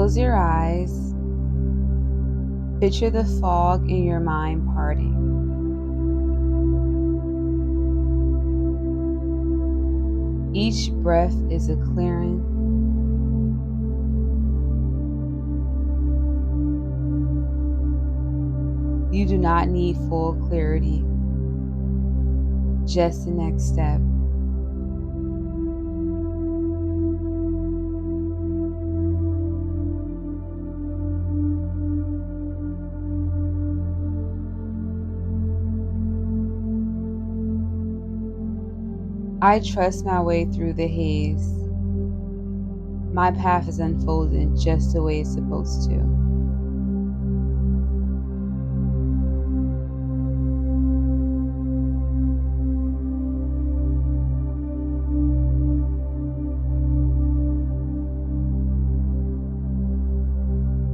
Close your eyes. Picture the fog in your mind parting. Each breath is a clearing. You do not need full clarity, just the next step. I trust my way through the haze. My path is unfolding just the way it's supposed to.